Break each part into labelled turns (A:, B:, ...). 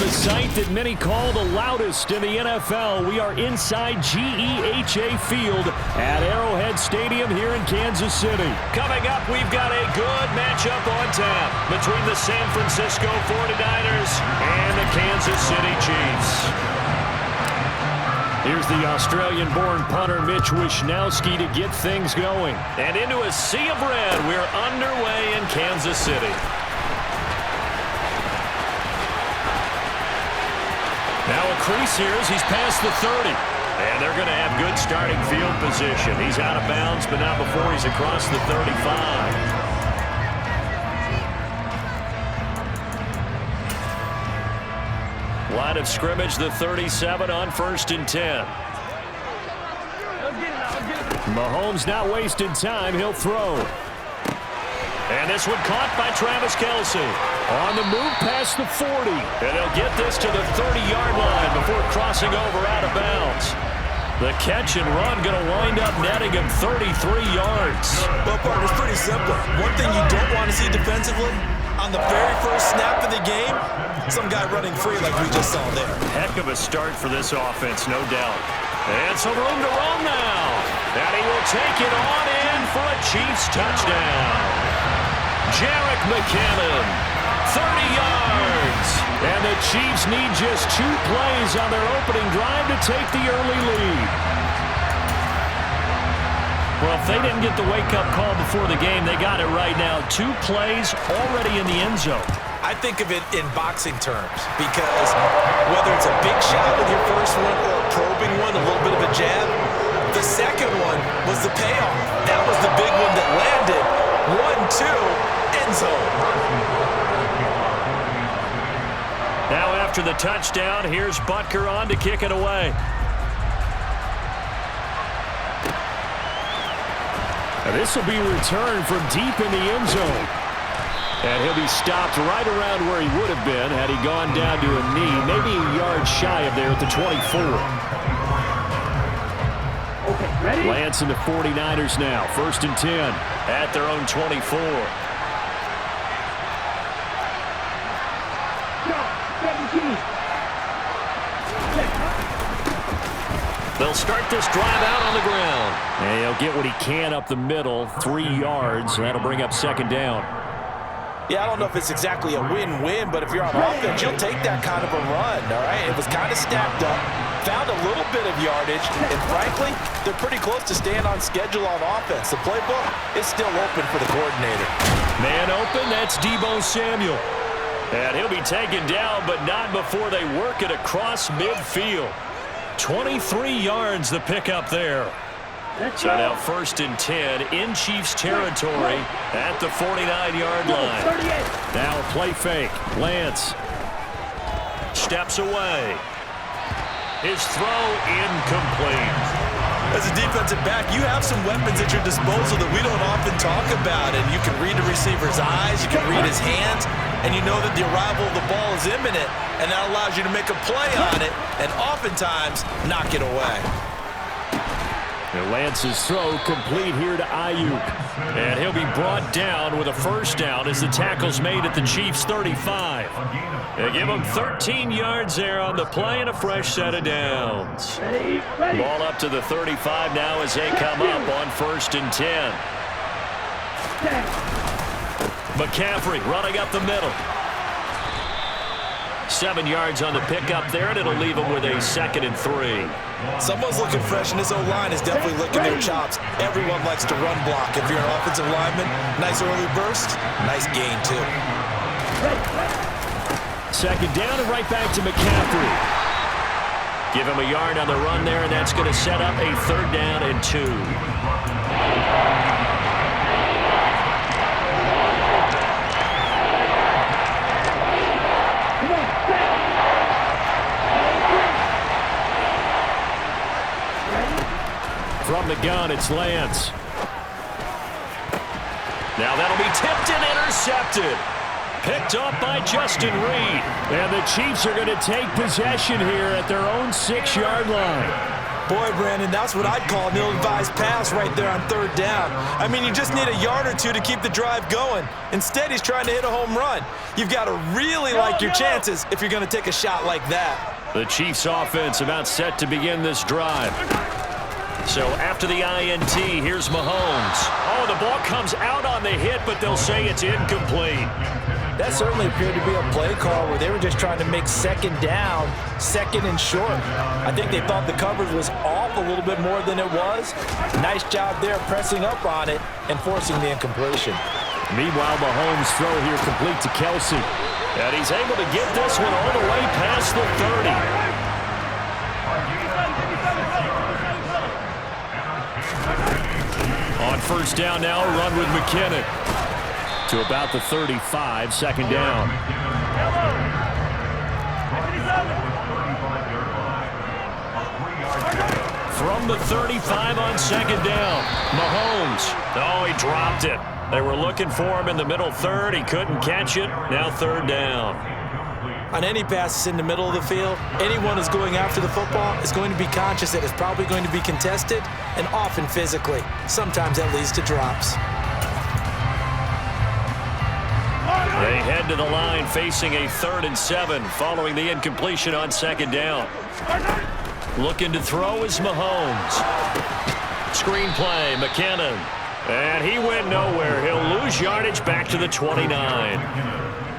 A: the site that many call the loudest in the NFL. We are inside GEHA Field at Arrowhead Stadium here in Kansas City.
B: Coming up, we've got a good matchup on tap between the San Francisco 49ers and the Kansas City Chiefs.
A: Here's the Australian-born punter Mitch Wishnowsky to get things going.
B: And into a sea of red, we're underway in Kansas City. Now a crease here as he's past the 30. And they're going to have good starting field position. He's out of bounds, but not before he's across the 35. Line of scrimmage, the 37 on 1st and 10.
A: Mahomes not wasting time. He'll throw.
B: And this one caught by Travis Kelce.
A: On the move past the 40.
B: And he'll get this to the 30-yard line before crossing over out of bounds. The catch and run going to wind up netting him 33 yards.
C: Well, partner, it's pretty simple. One thing you don't want to see defensively, on the very first snap of the game, some guy running free like we just saw there.
B: Heck of a start for this offense, no doubt. And some room to run now. And he will take it on in for a Chiefs touchdown. Jerick McKinnon, 30 yards.
A: And the Chiefs need just 2 plays on their opening drive to take the early lead.
B: Well, if they didn't get the wake-up call before the game, they got it right now. 2 plays already in the end zone.
C: I think of it in boxing terms because whether it's a big shot with your first one or a probing one, a little bit of a jab, the second one was the payoff. That was the big one that landed. 1-2, end zone.
B: Now after the touchdown, here's Butker on to kick it away.
A: And this will be returned from deep in the end zone. And he'll be stopped right around where he would have been had he gone down to a knee, maybe a yard shy of there at the 24.
D: Okay, ready?
A: Lance and the 49ers now, 1st and 10.
B: At their own 24. They'll start this drive out on the ground.
A: And he'll get what he can up the middle, 3 yards. That'll bring up 2nd down.
C: Yeah, I don't know if it's exactly a win-win, but if you're on offense, you'll take that kind of a run, all right? It was kind of stacked up, found a little bit of yardage, and frankly, they're pretty close to staying on schedule on offense. The playbook is still open for the coordinator.
A: Man open, that's Deebo Samuel.
B: And he'll be taken down, but not before they work it across midfield. 23 yards the pickup there. So now 1st and 10 in Chiefs territory at the 49-yard line.
A: Now a play fake. Lance
B: steps away. His throw incomplete.
C: As a defensive back, you have some weapons at your disposal that we don't often talk about. And you can read the receiver's eyes, you can read his hands, and you know that the arrival of the ball is imminent, and that allows you to make a play on it and oftentimes knock it away.
A: And Lance's throw complete here to Ayuk.
B: And he'll be brought down with a 1st down as the tackle's made at the Chiefs' 35. They give him 13 yards there on the play and a fresh set of downs. Ball up to the 35 now as they come up on 1st and 10. McCaffrey running up the middle. 7 yards on the pickup there, and it'll leave him with a 2nd and 3.
C: Someone's looking fresh, and this O-line is definitely licking their chops. Everyone likes to run block. If you're an offensive lineman, nice early burst, nice gain, too.
A: 2nd down and right back to McCaffrey.
B: Give him a yard on the run there, and that's going to set up a 3rd down and 2.
A: From the gun, it's Lance.
B: Now that'll be tipped and intercepted. Picked up by Justin Reed.
A: And the Chiefs are going to take possession here at their own 6-yard line.
C: Boy, Brandon, that's what I'd call an ill-advised pass right there on third down. I mean, you just need a yard or two to keep the drive going. Instead, he's trying to hit a home run. You've got to really like your chances if you're going to take a shot like that.
B: The Chiefs offense about set to begin this drive. So after the INT, here's Mahomes. Oh, the ball comes out on the hit, but they'll say it's incomplete.
C: That certainly appeared to be a play call where they were just trying to make second down, second and short. I think they thought the coverage was off a little bit more than it was. Nice job there pressing up on it and forcing the incompletion.
A: Meanwhile, Mahomes' throw here complete to Kelsey.
B: And he's able to get this one all the way past the 30. On first down now, run with McKinnon. To about the 35, second down. From the 35 on second down, Mahomes. Oh, he dropped it. They were looking for him in the middle third. He couldn't catch it. Now third down.
C: On any passes in the middle of the field, anyone who's going after the football is going to be conscious that it's probably going to be contested and often physically. Sometimes that leads to drops.
B: They head to the line facing a 3rd and 7 following the incompletion on second down. Looking to throw is Mahomes. Screen play, McKinnon. And he went nowhere. He'll lose yardage back to the 29.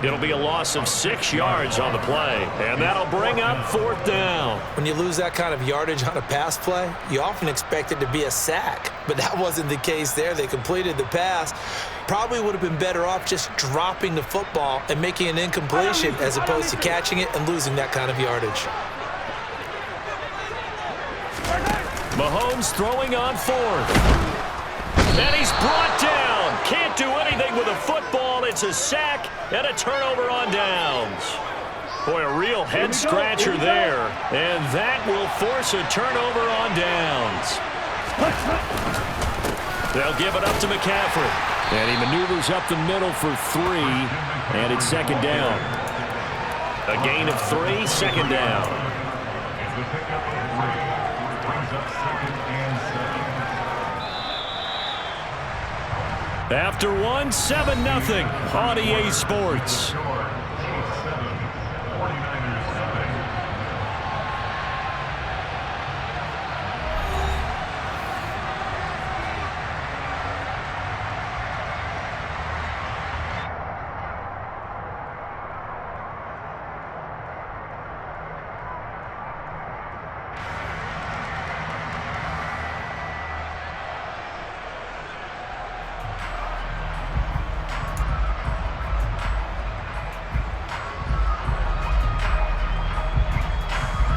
B: It'll be a loss of 6 yards on the play, and that'll bring up 4th down.
C: When you lose that kind of yardage on a pass play, you often expect it to be a sack, but that wasn't the case there. They completed the pass. Probably would have been better off just dropping the football and making an incompletion as opposed to catching it and losing that kind of yardage.
B: Mahomes throwing on 4th. And he's brought down. Can't do anything with a football. It's a sack and a turnover on downs. Boy, a real head-scratcher there. And that will force a turnover on downs. They'll give it up to McCaffrey.
A: And he maneuvers up the middle for 3, and it's second down.
B: A gain of 3, second down. After one, 7-0 on EA Sports.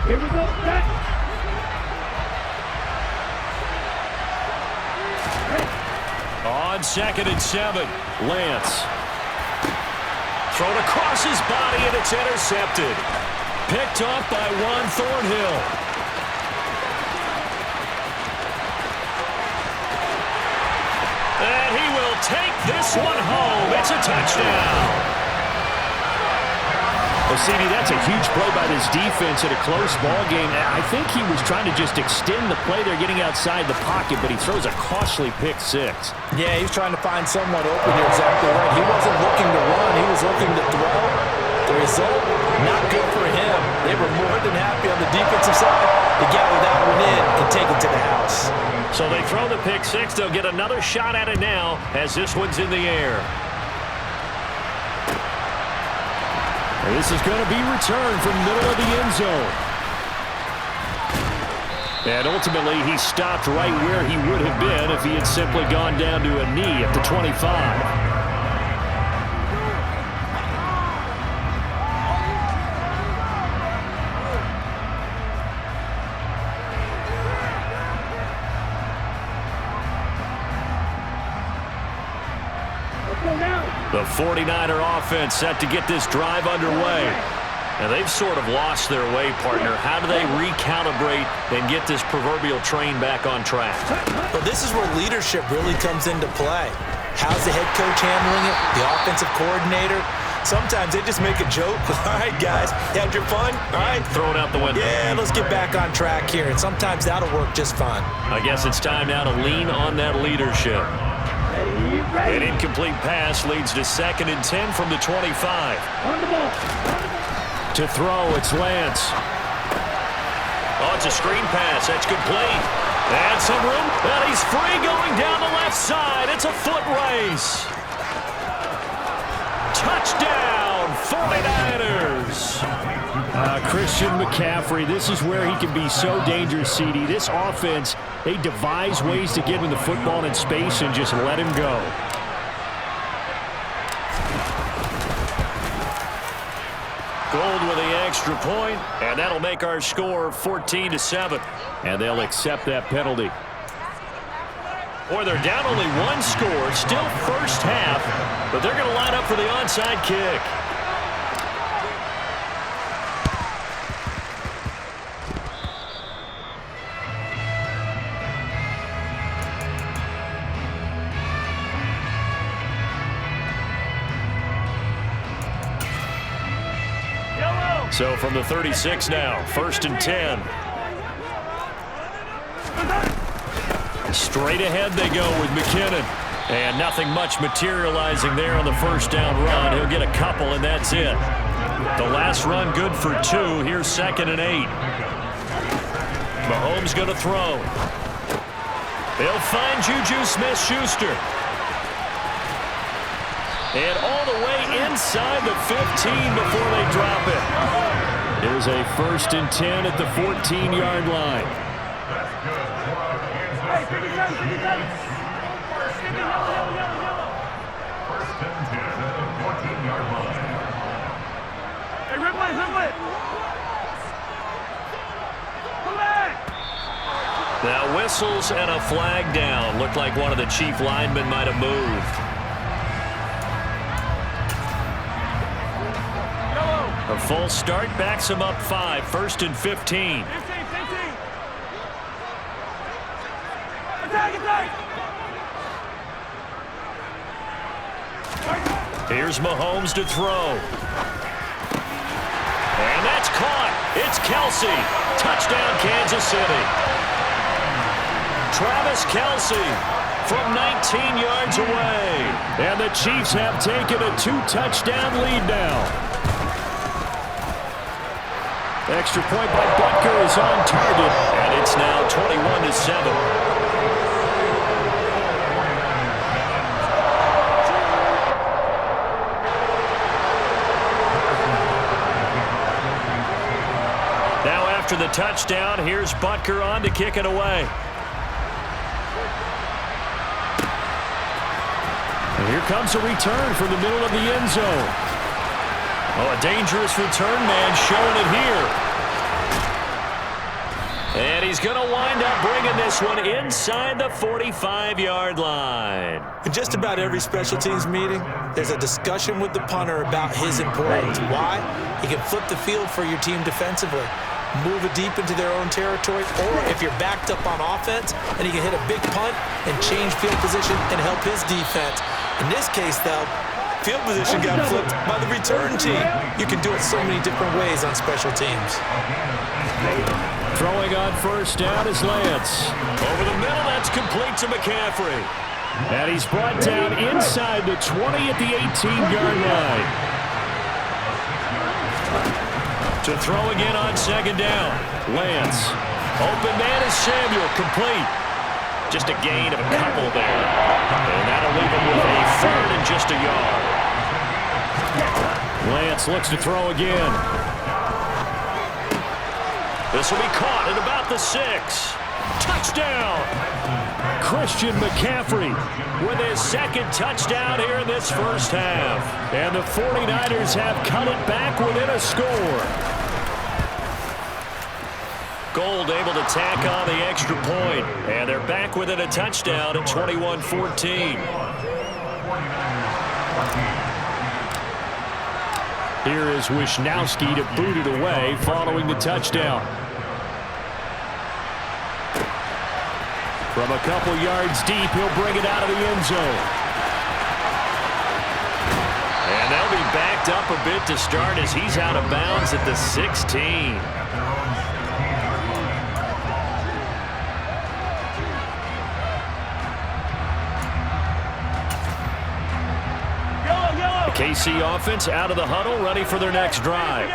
D: Here we go, set.
B: On 2nd and 7, Lance. Thrown across his body, and it's intercepted. Picked off by Juan Thornhill. And he will take this one home. It's a touchdown.
A: Well, CD, that's a huge play by this defense in a close ball game. I think he was trying to just extend the play. They're getting outside the pocket, but he throws a costly pick 6.
C: Yeah, he's trying to find someone open. You're exactly right. He wasn't looking to run. He was looking to throw. The result, not good for him. They were more than happy on the defensive side to gather that one in and take it to the house.
B: So they throw the pick 6. They'll get another shot at it now as this one's in the air.
A: This is going to be returned from middle of the end zone. And ultimately, he stopped right where he would have been if he had simply gone down to a knee at the 25. The 49er offense set to get this drive underway.
B: And they've sort of lost their way, partner. How do they recalibrate and get this proverbial train back on track?
C: Well, this is where leadership really comes into play. How's the head coach handling it? The offensive coordinator? Sometimes they just make a joke. All right, guys, you had your fun? All right.
B: Throw it out the window.
C: Yeah, let's get back on track here, and sometimes that'll work just fine.
B: I guess it's time now to lean on that leadership. An incomplete pass leads to 2nd and 10 from the 25.
A: To throw, it's Lance.
B: Oh, it's a screen pass. That's complete. And some room. And he's free going down the left side. It's a foot race. Touchdown, 49ers.
A: Christian McCaffrey, this is where he can be so dangerous, CD. This offense, they devise ways to get him the football in space and just let him go.
B: Gold with the extra point, and that'll make our score 14-7.
A: And they'll accept that penalty.
B: Boy, they're down only 1 score, still first half, but they're going to line up for the onside kick. So from the 36 now, 1st and 10. Straight ahead they go with McKinnon. And nothing much materializing there on the first down run. He'll get a couple, and that's it. The last run good for 2. Here's 2nd and 8. Mahomes going to throw. They'll find Juju Smith-Schuster. And all the way inside the 15 before they drop it.
A: There's a 1st and 10 at the 14-yard line.
B: Now whistles and a flag down. Looked like one of the chief linemen might have moved. A full start backs him up 5, 1st and 15. Here's Mahomes to throw. And that's caught. It's Kelsey. Touchdown, Kansas City. Travis Kelsey from 19 yards away.
A: And the Chiefs have taken a 2-touchdown lead now. Extra point by Butker is on target.
B: And it's now 21-7. Now after the touchdown, here's Butker on to kick it away.
A: And here comes a return from the middle of the end zone.
B: Oh, a dangerous return man showing it here. And he's going to wind up bringing this one inside the 45-yard line.
C: In just about every special teams meeting, there's a discussion with the punter about his importance. Why? He can flip the field for your team defensively, move it deep into their own territory, or if you're backed up on offense, and he can hit a big punt and change field position and help his defense. In this case, though, field position got flipped by the return team. You can do it so many different ways on special teams.
A: Throwing on first down is Lance.
B: Over the middle, that's complete to McCaffrey.
A: And he's brought down inside the 20 at the 18-yard line.
B: To throw again on 2nd down. Lance. Open man is Samuel, complete. Just a gain of a couple there. And that'll leave him with a 3rd and just a yard.
A: Lance looks to throw again.
B: This will be caught at about the 6. Touchdown!
A: Christian McCaffrey
B: with his 2nd touchdown here in this first half.
A: And the 49ers have cut it back within a score.
B: Gold able to tack on the extra point. And they're back within a touchdown at 21-14.
A: Here is Wisnowski to boot it away following the touchdown. From a couple yards deep, he'll bring it out of the end zone.
B: And they'll be backed up a bit to start as he's out of bounds at the 16. The KC offense out of the huddle, ready for their next drive.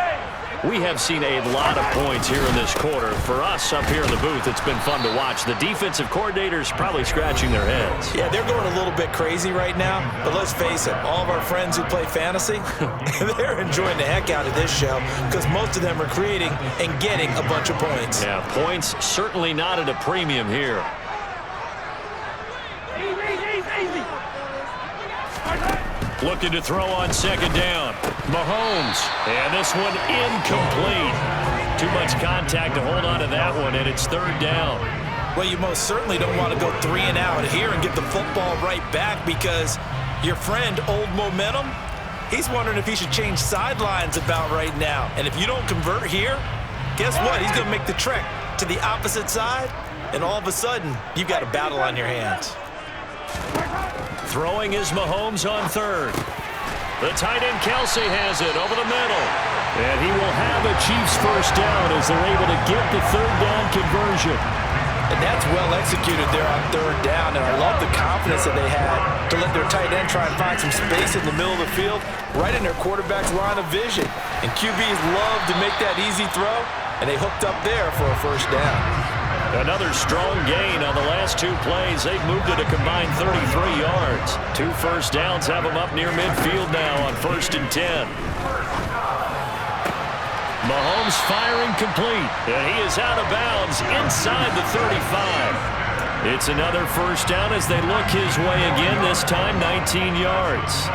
B: We have seen a lot of points here in this quarter. For us up here in the booth, it's been fun to watch. The defensive coordinators probably scratching their heads.
C: Yeah, they're going a little bit crazy right now, but let's face it, all of our friends who play fantasy, they're enjoying the heck out of this show because most of them are creating and getting a bunch of points.
B: Yeah, points certainly not at a premium here. Looking to throw on second down. Mahomes. And this one incomplete. Too much contact to hold on to that one, and it's third down.
C: Well, you most certainly don't want to go 3 and out here and get the football right back because your friend, Old Momentum, he's wondering if he should change sidelines about right now. And if you don't convert here, guess what? He's going to make the trek to the opposite side, and all of a sudden, you've got a battle on your hands.
B: Throwing is Mahomes on third. The tight end Kelsey has it over the middle.
A: And he will have a Chiefs first down as they're able to get the third down conversion.
C: And that's well executed there on third down, and I love the confidence that they had to let their tight end try and find some space in the middle of the field, right in their quarterback's line of vision. And QBs love to make that easy throw, and they hooked up there for a first down.
B: Another strong gain on the last 2 plays. They've moved it a combined 33 yards. 2 first downs have them up near midfield now on 1st and 10. Mahomes firing complete, and he is out of bounds inside the 35. It's another first down as they look his way again, this time 19 yards.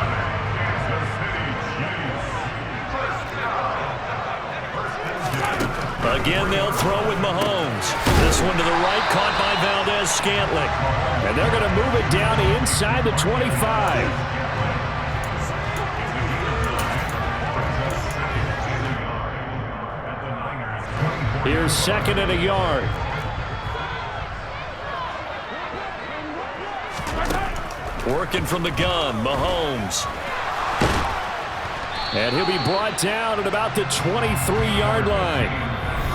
B: Again, they'll throw with Mahomes. This one to the right, caught by Valdez-Scantling.
A: And they're going to move it down inside the 25. Here's second and a yard.
B: Working from the gun, Mahomes.
A: And he'll be brought down at about the 23-yard line.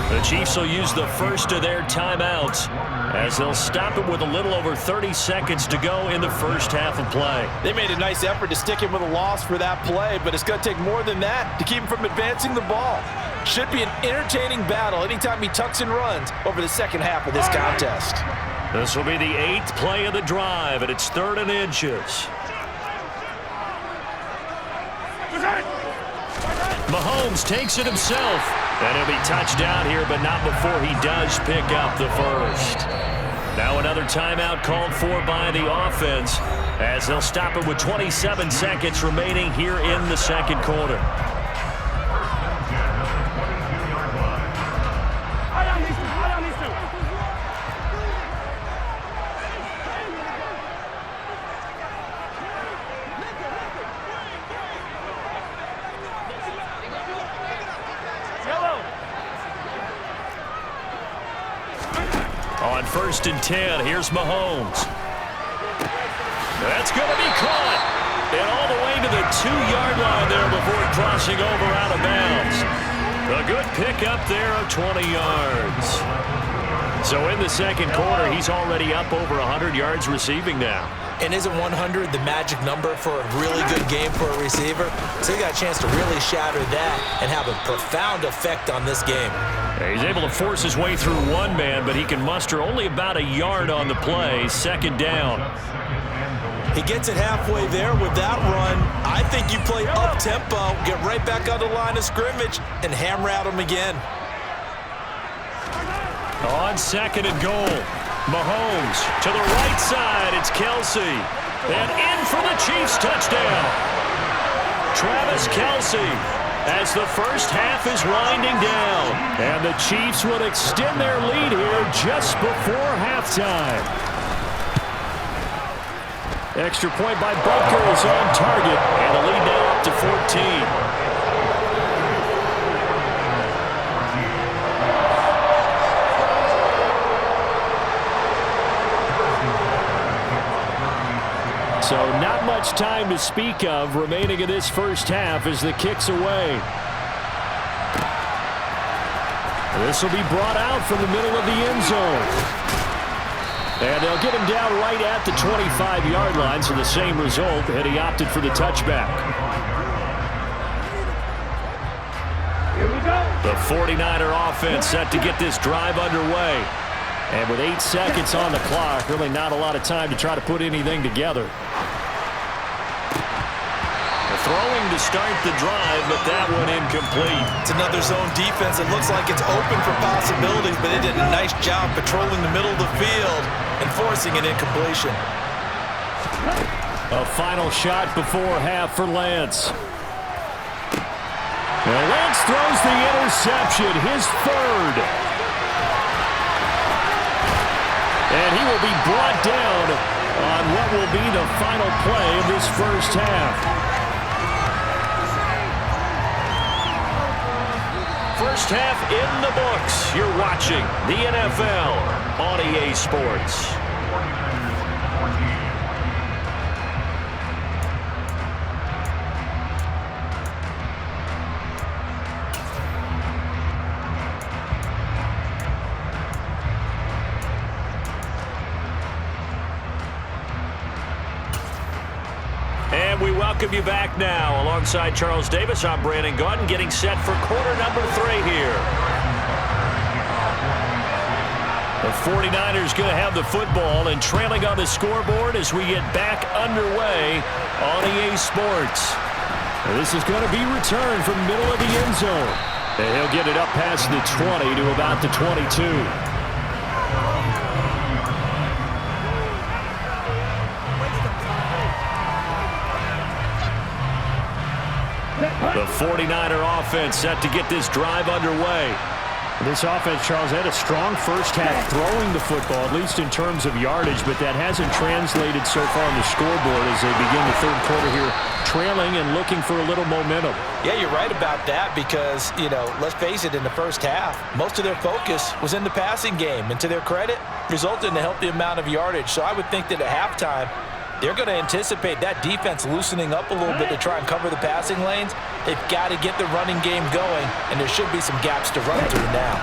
B: The Chiefs will use the first of their timeouts as they'll stop it with a little over 30 seconds to go in the first half of play.
C: They made a nice effort to stick him with a loss for that play, but it's going to take more than that to keep him from advancing the ball. Should be an entertaining battle anytime he tucks and runs over the second half of this contest.
B: This will be the 8th play of the drive, and it's 3rd and inches. Mahomes takes it himself, and he'll be touched down here, but not before he does pick up the first. Now another timeout called for by the offense as they'll stop it with 27 seconds remaining here in the second quarter. On 1st and 10, here's Mahomes. That's going to be caught. And all the way to the 2-yard line there before crossing over out of bounds. A good pickup there of 20 yards. So in the second quarter, he's already up over 100 yards receiving now.
C: And isn't 100 the magic number for a really good game for a receiver? So he got a chance to really shatter that and have a profound effect on this game.
B: He's able to force his way through one man, but he can muster only about a yard on the play. Second down.
C: He gets it halfway there with that run. I think you play up-tempo, get right back on the line of scrimmage, and hammer at him again.
B: On 2nd and goal. Mahomes to the right side. It's Kelsey. And in for the Chiefs touchdown. Travis Kelsey as the first half is winding down.
A: And the Chiefs would extend their lead here just before halftime. Extra point by Butker is on target.
B: And the lead now up to 14.
A: So not much much time to speak of remaining in this first half as the kick's away. This will be brought out from the middle of the end zone. And they'll get him down right at the 25-yard line, so the same result, and he opted for the touchback. The 49er offense set to get this drive underway. And with 8 seconds on the clock, really not a lot of time to try to put anything together.
B: Throwing to start the drive, but that one incomplete.
C: It's another zone defense. It looks like it's open for possibilities, but they did a nice job patrolling the middle of the field and forcing an incompletion.
A: A final shot before half for Lance. And Lance throws the interception, his third. And he will be brought down on what will be the final play of this first half.
B: First half in the books. You're watching the NFL on EA Sports. And we welcome you back now. Alongside Charles Davis, I'm Brandon Gaudin, getting set for quarter number 3 here. The 49ers going to have the football and trailing on the scoreboard as we get back underway on EA Sports.
A: And this is going to be returned from the middle of the end zone. And he'll get it up past the 20 to about the 22.
B: The 49er offense set to get this drive underway.
A: This offense, Charles, had a strong first half throwing the football, at least in terms of yardage, but that hasn't translated so far on the scoreboard as they begin the third quarter here, trailing and looking for a little momentum.
C: Yeah, you're right about that because, let's face it, in the first half, most of their focus was in the passing game, and to their credit, resulted in a healthy amount of yardage. So I would think that at halftime, they're going to anticipate that defense loosening up a little bit to try and cover the passing lanes. They've got to get the running game going, and there should be some gaps to run through now.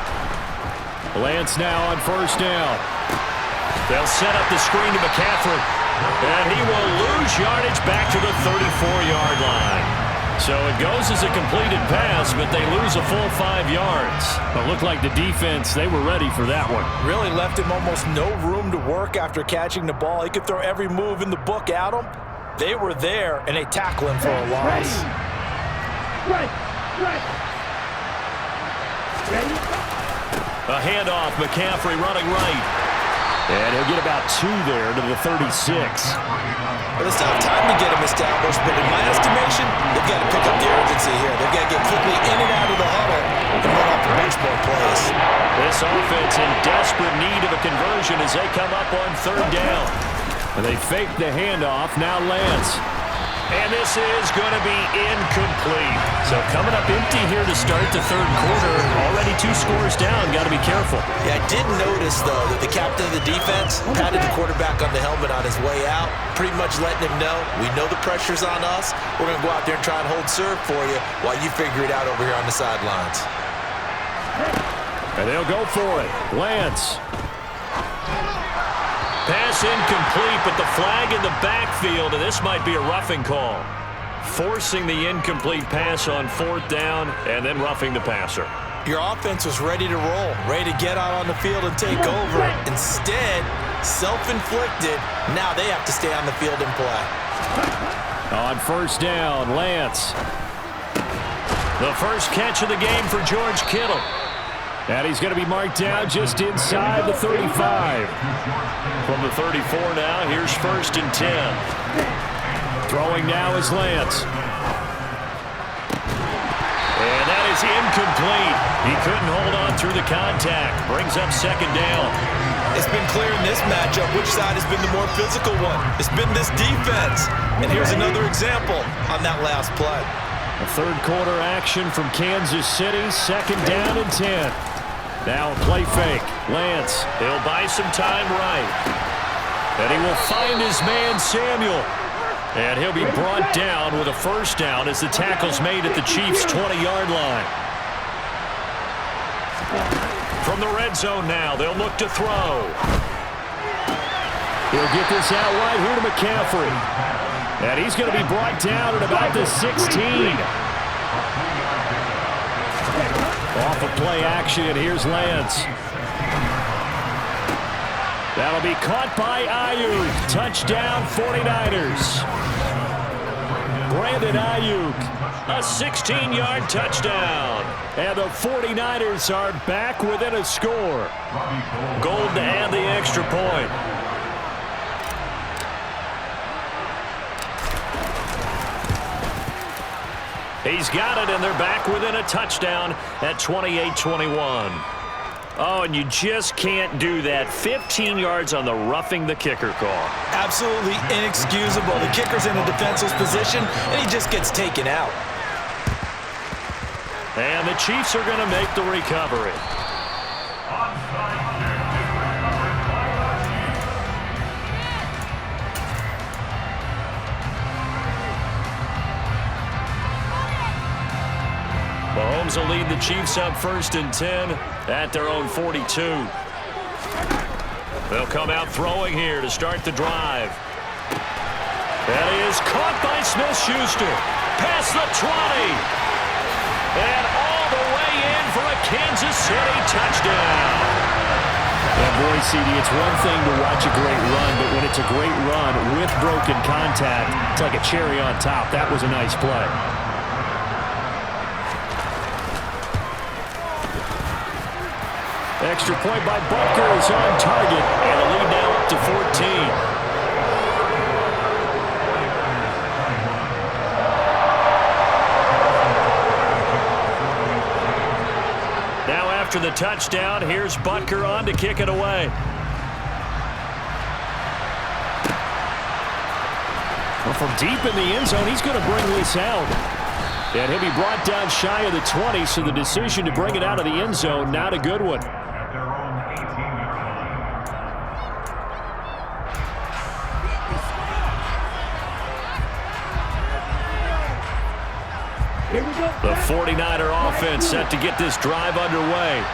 A: Lance now on first down.
B: They'll set up the screen to McCaffrey, and he will lose yardage back to the 34-yard line. So it goes as a completed pass, but they lose a full 5 yards.
A: It looked like the defense, they were ready for that one.
C: Really left him almost no room to work after catching the ball. He could throw every move in the book at him. They were there, and they tackle him for a loss.
B: A handoff, McCaffrey running right.
A: And he'll get about 2 there to the 36.
C: Well, it's not time to get him established, but in my estimation, they've got to pick up the urgency here. They've got to get quickly in and out of the huddle and run off a bunch more plays.
B: This offense in desperate need of a conversion as they come up on third down.
A: And they fake the handoff. Now Lance.
B: And this is going to be incomplete. So coming up empty here to start the third quarter. Already 2 scores down. Got to be careful.
C: Yeah, I did notice, though, that the captain of the defense patted the quarterback on the helmet on his way out, pretty much letting him know, we know the pressure's on us. We're going to go out there and try and hold serve for you while you figure it out over here on the sidelines.
A: And they'll go for it. Lance.
B: Pass incomplete, but the flag in the backfield, and this might be a roughing call. Forcing the incomplete pass on fourth down, and then roughing the passer.
C: Your offense was ready to roll, ready to get out on the field and take over. Instead, self-inflicted, now they have to stay on the field and play.
A: On first down, Lance.
B: The first catch of the game for George Kittle.
A: And he's going to be marked down just inside the 35.
B: From the 34 now, here's 1st and 10.
A: Throwing now is Lance.
B: And that is incomplete. He couldn't hold on through the contact. Brings up 2nd down.
C: It's been clear in this matchup which side has been the more physical one. It's been this defense. And here's another example on that last play.
A: A third quarter action from Kansas City. 2nd down and 10. Now a play fake. Lance.
B: He'll buy some time right.
A: And he will find his man Samuel.
B: And he'll be brought down with a first down as the tackle's made at the Chiefs' 20-yard line. From the red zone now, they'll look to throw.
A: He'll get this out wide here to McCaffrey. And he's going to be brought down at about the 16. Off of play action, here's Lance. That'll be caught by Ayuk. Touchdown, 49ers. Brandon Ayuk,
B: a 16-yard touchdown.
A: And the 49ers are back within a score.
B: Gold to add the extra point. He's got it, and they're back within a touchdown at 28-21. Oh, and you just can't do that. 15 yards on the roughing the kicker call.
C: Absolutely inexcusable. The kicker's in a defensive position, and he just gets taken out.
B: And the Chiefs are going to make the recovery. Mahomes will lead the Chiefs up 1st and 10 at their own 42. They'll come out throwing here to start the drive. That is caught by Smith-Schuster. Past the 20. And all the way in for a Kansas City touchdown.
A: And boy, CD, it's one thing to watch a great run, but when it's a great run with broken contact, it's like a cherry on top. That was a nice play. Extra point by Butker is on target,
B: and the lead now up to 14. Now after the touchdown, here's Butker on to kick it away.
A: Well, from deep in the end zone, he's going to bring this out. And he'll be brought down shy of the 20, so the decision to bring it out of the end zone, not a good one.
B: The 49er offense set to get this drive underway.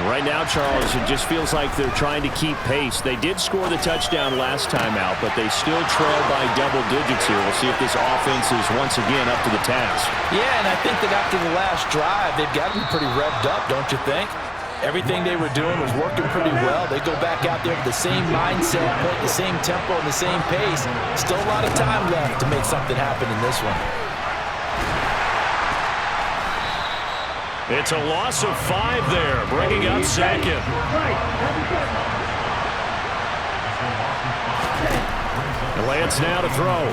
A: Right now, Charles, it just feels like they're trying to keep pace. They did score the touchdown last time out, but they still trail by double digits here. We'll see if this offense is once again up to the task.
C: Yeah, and I think they got to the last drive. They've got to be pretty revved up, don't you think? Everything they were doing was working pretty well. They go back out there with the same mindset, the same tempo, and the same pace. Still a lot of time left to make something happen in this one.
B: It's a loss of 5 there, bringing up 2nd.
A: Lance now to throw.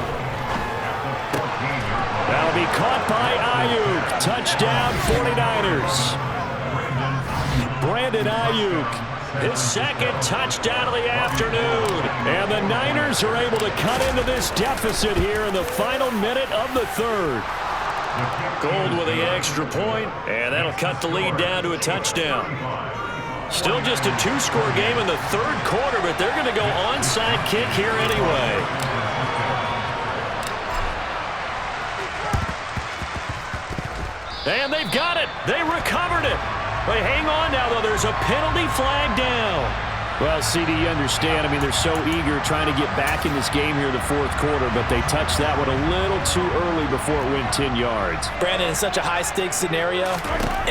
A: That'll be caught by Ayuk. Touchdown, 49ers. Brandon Ayuk,
B: his 2nd touchdown of the afternoon.
A: And the Niners are able to cut into this deficit here in the final minute of the 3rd.
B: Gold with the extra point, and that'll cut the lead down to a touchdown. Still just a 2-score game in the 3rd quarter, but they're going to go onside kick here anyway. And they've got it. They recovered it. But hang on now, though. There's a penalty flag down.
A: Well, CD, you understand. I mean, they're so eager trying to get back in this game here in the 4th quarter, but they touched that one a little too early before it went 10 yards.
C: Brandon, in such a high-stakes scenario,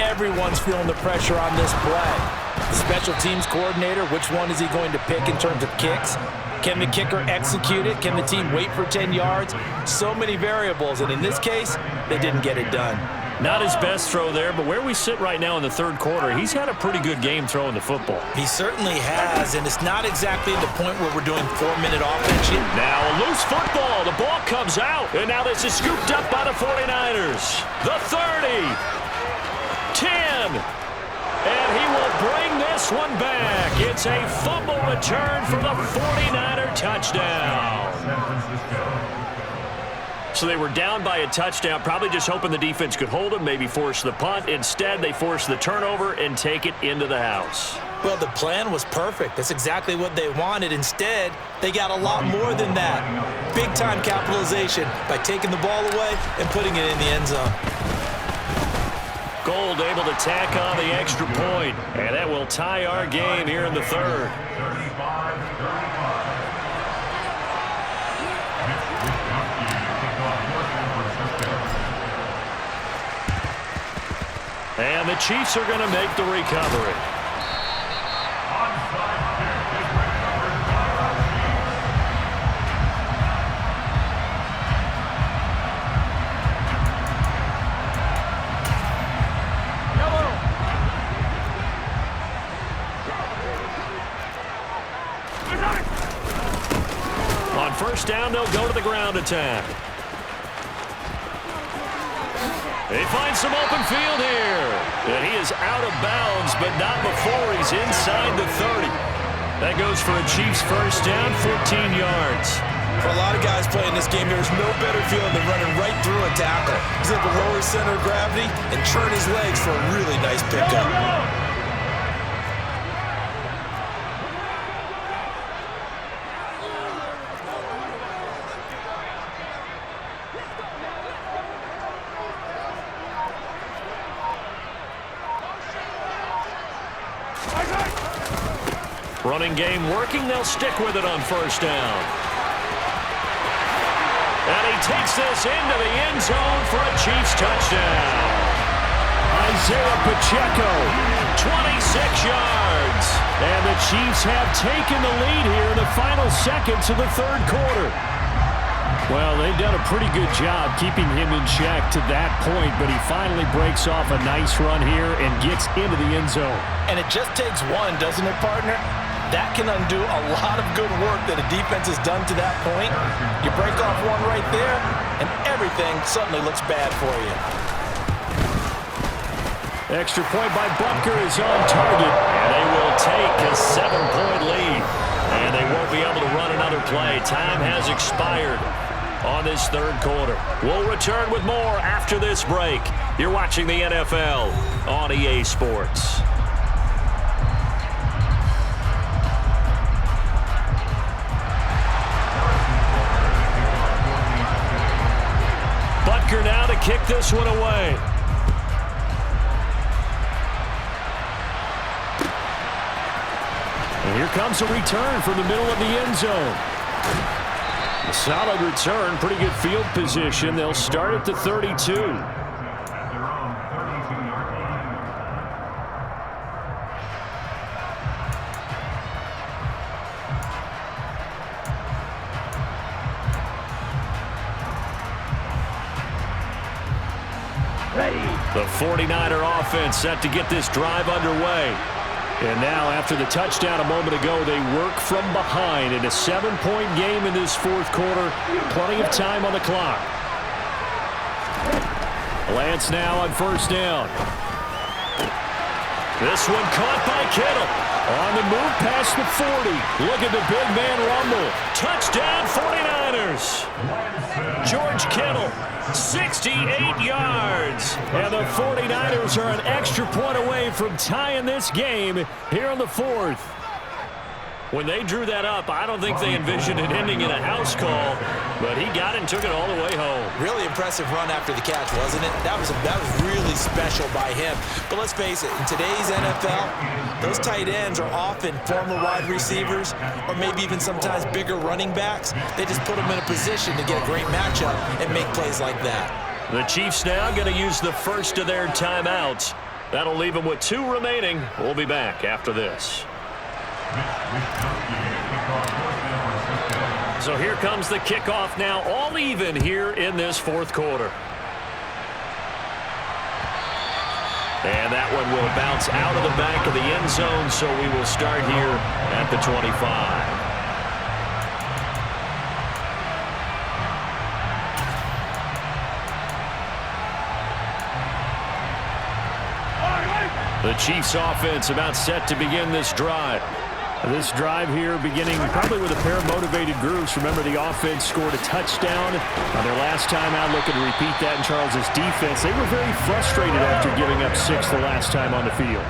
C: everyone's feeling the pressure on this play. The special teams coordinator, which one is he going to pick in terms of kicks? Can the kicker execute it? Can the team wait for 10 yards? So many variables, and in this case, they didn't get it done.
B: Not his best throw there, but where we sit right now in the 3rd quarter, he's had a pretty good game throwing the football.
C: He certainly has, and it's not exactly the point where we're doing 4-minute offense yet.
B: Now a loose football. The ball comes out, and now this is scooped up by the 49ers. The 30. 10. And he will bring this one back. It's a fumble return for the 49er touchdown. So they were down by a touchdown, probably just hoping the defense could hold them, maybe force the punt. Instead, they force the turnover and take it into the house.
C: Well, the plan was perfect. That's exactly what they wanted. Instead, they got a lot more than that. Big-time capitalization by taking the ball away and putting it in the end zone.
B: Gold able to tack on the extra point, and that will tie our game here in the third. And the Chiefs are going to make the recovery. On first down, they'll go to the ground attack. He finds some open field here. And he is out of bounds, but not before he's inside the 30. That goes for a Chiefs first down, 14 yards.
C: For a lot of guys playing this game, there's no better feeling than running right through a tackle. He's able to lower his center of gravity and churn his legs for a really nice pickup.
B: Running game working. They'll stick with it on first down. And he takes this into the end zone for a Chiefs touchdown.
A: Isaiah Pacheco.
B: 26 yards.
A: And the Chiefs have taken the lead here in the final seconds of the third quarter. Well, they've done a pretty good job keeping him in check to that point, but he finally breaks off a nice run here and gets into the end zone.
C: And it just takes one, doesn't it, partner? That can undo a lot of good work that a defense has done to that point. You break off one right there, and everything suddenly looks bad for you.
A: Extra point by Butker is on target.
B: And they will take a 7-point lead. And they won't be able to run another play. Time has expired on this third quarter. We'll return with more after this break. You're watching the NFL on EA Sports. Butker now to kick this one away.
A: And here comes a return from the middle of the end zone. A solid return, pretty good field position. They'll start at the 32.
B: The 49er offense set to get this drive underway.
A: And now, after the touchdown a moment ago, they work from behind in a 7-point game in this fourth quarter. Plenty of time on the clock. Lance now on first down.
B: This one caught by Kittle.
A: On the move past the 40. Look at the big man rumble.
B: Touchdown 49ers. George Kittle, 68 yards.
A: And the 49ers are an extra point away from tying this game here in the fourth.
B: When they drew that up, I don't think they envisioned it ending in a house call, but he got it and took it all the way home.
C: Really impressive run after the catch, wasn't it? That was really special by him. But let's face it, in today's NFL, those tight ends are often former wide receivers or maybe even sometimes bigger running backs. They just put them in a position to get a great matchup and make plays like that.
B: The Chiefs now going to use the first of their timeouts. That'll leave them with 2 remaining. We'll be back after this. So here comes the kickoff now, all even here in this fourth quarter. And that one will bounce out of the back of the end zone, so we will start here at the 25. The Chiefs offense about set to begin this drive.
A: This drive here beginning probably with a pair of motivated groups. Remember, the offense scored a touchdown on their last time out. Looking to repeat that in Charles's defense. They were very frustrated after giving up 6 the last time on the field.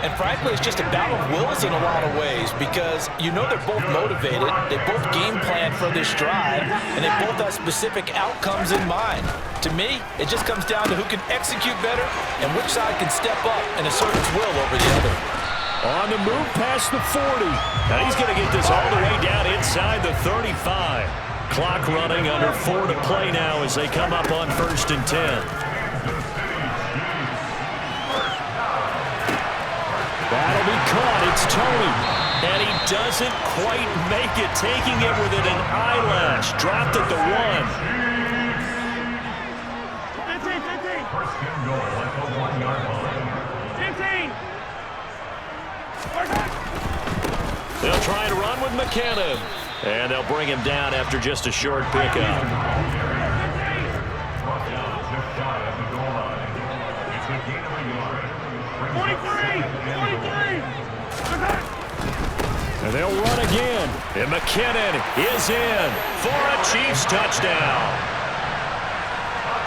C: And frankly, it's just a battle of wills in a lot of ways because you know they're both motivated, they both game plan for this drive, and they both have specific outcomes in mind. To me, it just comes down to who can execute better and which side can step up and assert its will over the other.
B: On the move past the 40. Now he's going to get this all the way down inside the 35. Clock running, under 4 to play now as they come up on 1st and 10. That'll be caught. It's Tony. And he doesn't quite make it, taking it within an eyelash. Dropped at the 1. 15. They'll try and run with McKinnon. And they'll bring him down after just a short pickup. And they'll run again. And McKinnon is in for a Chiefs touchdown.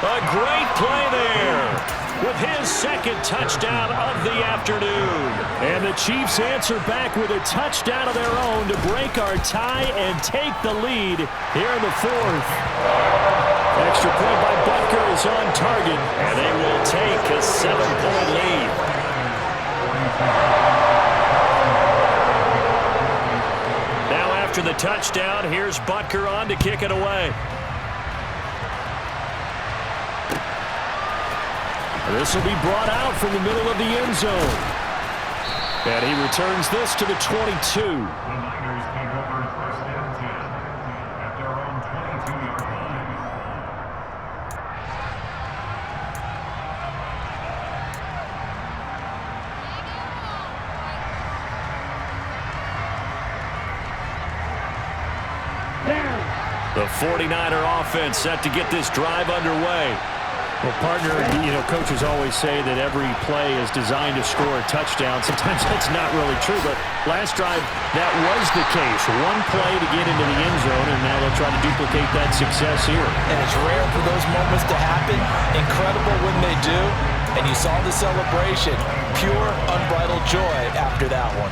B: A great play there with his second touchdown of the afternoon. And the Chiefs answer back with a touchdown of their own to break our tie and take the lead here in the 4th. Extra point by Butker is on target, and they will take a 7-point lead. Now after the touchdown, here's Butker on to kick it away. This will be brought out from the middle of the end zone. And he returns this to the 22. The Niners take over 1st and 10 at their own 22-yard line. The 49er offense set to get this drive underway. Well, partner, coaches always say that every play is designed to score a touchdown. Sometimes that's not really true, but last drive, that was the case. One play to get into the end zone, and now they'll try to duplicate that success here.
C: And it's rare for those moments to happen. Incredible when they do. And you saw the celebration. Pure, unbridled joy after that one.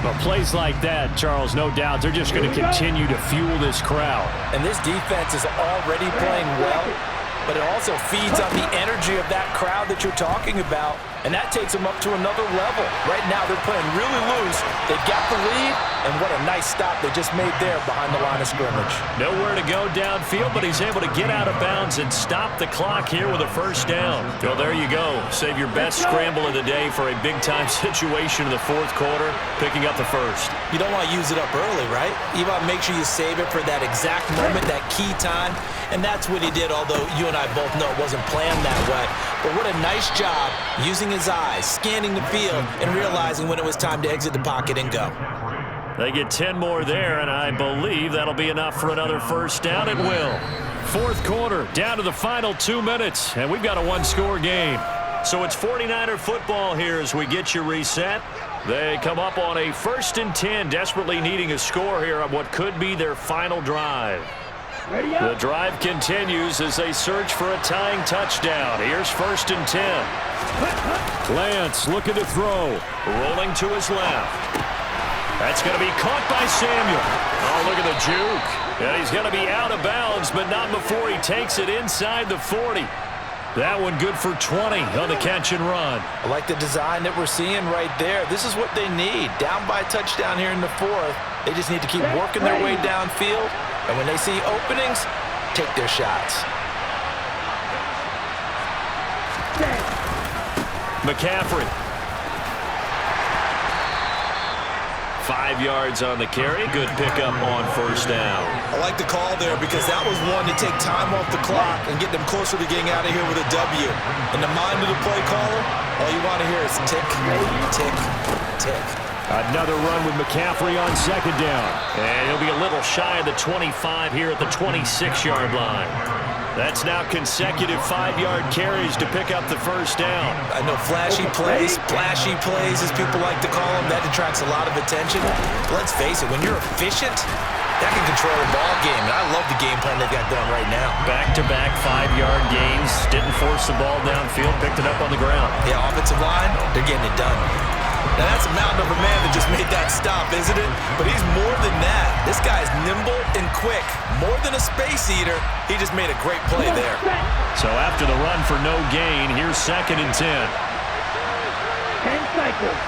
A: Well, plays like that, Charles, no doubt, they're just going to continue to fuel this crowd.
C: And this defense is already playing well, but it also feeds on the energy of that crowd that you're talking about, and that takes them up to another level. Right now, they're playing really loose. They've got the lead, and what a nice stop they just made there behind the line of scrimmage.
B: Nowhere to go downfield, but he's able to get out of bounds and stop the clock here with a 1st down. Well, there you go. Save your best scramble of the day for a big-time situation in the 4th quarter, picking up the 1st.
C: You don't want to use it up early, right? You want to make sure you save it for that exact moment, that key time, and that's what he did, although you and I both know it wasn't planned that way. But what a nice job using his eyes, scanning the field, and realizing when it was time to exit the pocket and go.
B: They get 10 more there, and I believe that'll be enough for another 1st down. It will. 4th quarter, down to the final 2 minutes, and we've got a one-score game. So it's 49er football here as we get you reset. They come up on a 1st and 10, desperately needing a score here on what could be their final drive. The drive continues as they search for a tying touchdown. Here's 1st and 10. Lance looking to throw. Rolling to his left. That's going to be caught by Samuel. Oh, look at the juke. And he's going to be out of bounds, but not before he takes it inside the 40. That one good for 20 on the catch and run.
C: I like the design that we're seeing right there. This is what they need. Down by a touchdown here in the 4th. They just need to keep working their way downfield. And when they see openings, take their shots.
B: McCaffrey. 5 yards on the carry. Good pickup on 1st down.
C: I like the call there because that was one to take time off the clock and get them closer to getting out of here with a W. In the mind of the play caller, all you want to hear is tick, tick, tick.
A: Another run with McCaffrey on 2nd down.
B: And he'll be a little shy of the 25 here at the 26-yard line. That's now consecutive 5-yard carries to pick up the 1st down.
C: I know flashy plays, splashy plays, as people like to call them, that attracts a lot of attention. But let's face it, when you're efficient, that can control a ball game. And I love the game plan they've got going right now.
B: Back-to-back 5-yard gains. Didn't force the ball downfield, picked it up on the ground.
C: Yeah, offensive line, they're getting it done. Now that's a mountain of a man that just made that stop, isn't it? But he's more than that. This guy's nimble and quick. More than a space eater, he just made a great play there.
B: So after the run for no gain, here's 2nd and 10.
D: 10 cycles.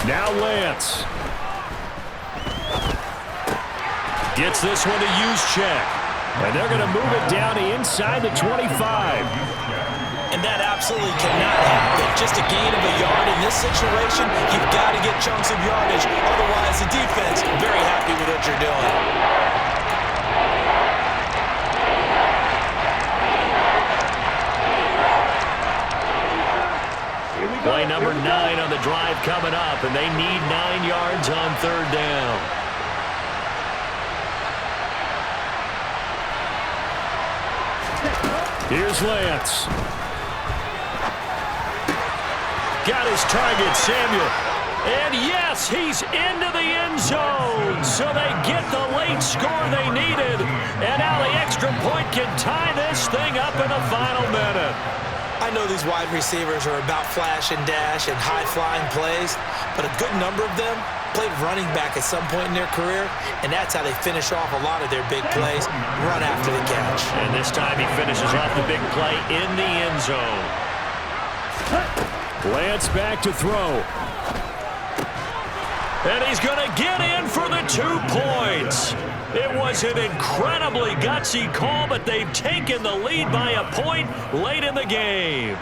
A: Now Lance.
B: Gets this one to Juszczyk.
A: And they're going to move it down inside the 25.
C: And that absolutely cannot happen. Just a gain of a yard in this situation, you've got to get chunks of yardage. Otherwise, the defense very happy with what you're doing.
B: Play number 9 on the drive coming up, and they need 9 yards on 3rd down.
A: Here's Lance.
B: Got his target, Samuel. And yes, he's into the end zone. So they get the late score they needed. And now the extra point can tie this thing up in the final minute.
C: I know these wide receivers are about flash and dash and high-flying plays, but a good number of them played running back at some point in their career, and that's how they finish off a lot of their big plays, run after the catch.
B: And this time he finishes off the big play in the end zone.
A: Lance back to throw.
B: And he's going to get in for the 2 points. It was an incredibly gutsy call, but they've taken the lead by a point late in the game.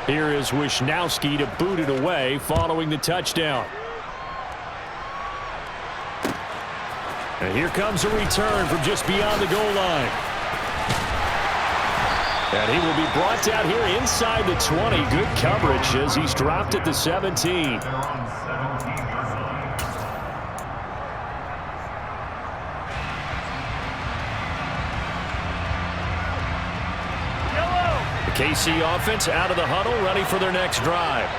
A: Here is Wisnowski to boot it away following the touchdown. And here comes a return from just beyond the goal line. And he will be brought down here inside the 20. Good coverage as he's dropped at the 17. The KC offense out of the huddle, ready for their next drive.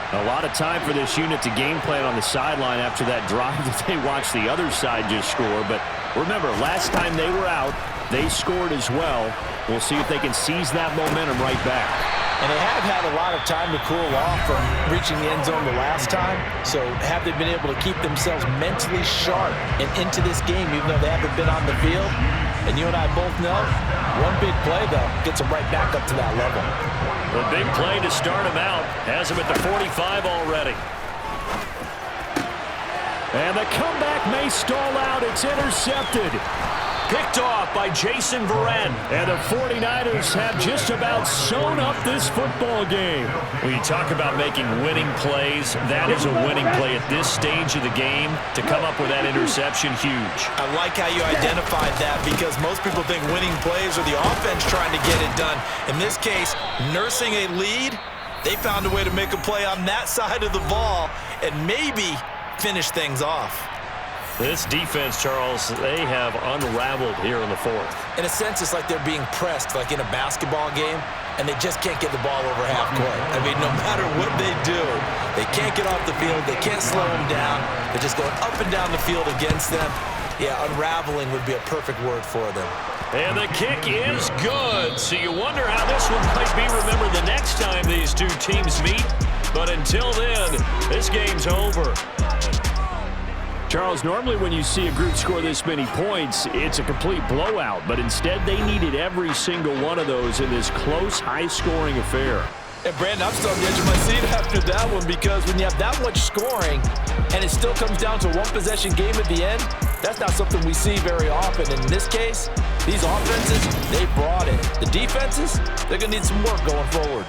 A: A lot of time for this unit to game plan on the sideline after that drive that they watched the other side just score. But remember, last time they were out, they scored as well. We'll see if they can seize that momentum right back.
C: And they have had a lot of time to cool off from reaching the end zone the last time. So have they been able to keep themselves mentally sharp and into this game, even though they haven't been on the field? And you and I both know, one big play, though, gets them right back up to that level.
B: The big play to start him out has him at the 45 already.
A: And the comeback may stall out. It's intercepted.
B: Picked off by Jason Verrett.
A: And the 49ers have just about sewn up this football game.
B: When you talk about making winning plays, that is a winning play at this stage of the game. To come up with that interception, huge.
C: I like how you identified that because most people think winning plays are the offense trying to get it done. In this case, nursing a lead, they found a way to make a play on that side of the ball and maybe finish things off.
B: This defense, Charles, they have unraveled here in the 4th.
C: In a sense, it's like they're being pressed like in a basketball game, and they just can't get the ball over half court. I mean, no matter what they do, they can't get off the field. They can't slow them down. They're just going up and down the field against them. Yeah, unraveling would be a perfect word for them.
B: And the kick is good. So you wonder how this one might be remembered the next time these two teams meet. But until then, this game's over.
A: Charles, normally when you see a group score this many points, it's a complete blowout. But instead, they needed every single one of those in this close, high-scoring affair.
C: And Brandon, I'm still on the edge of my seat after that one because when you have that much scoring and it still comes down to a one-possession game at the end, that's not something we see very often. In this case, these offenses, they brought it. The defenses, they're going to need some work going forward.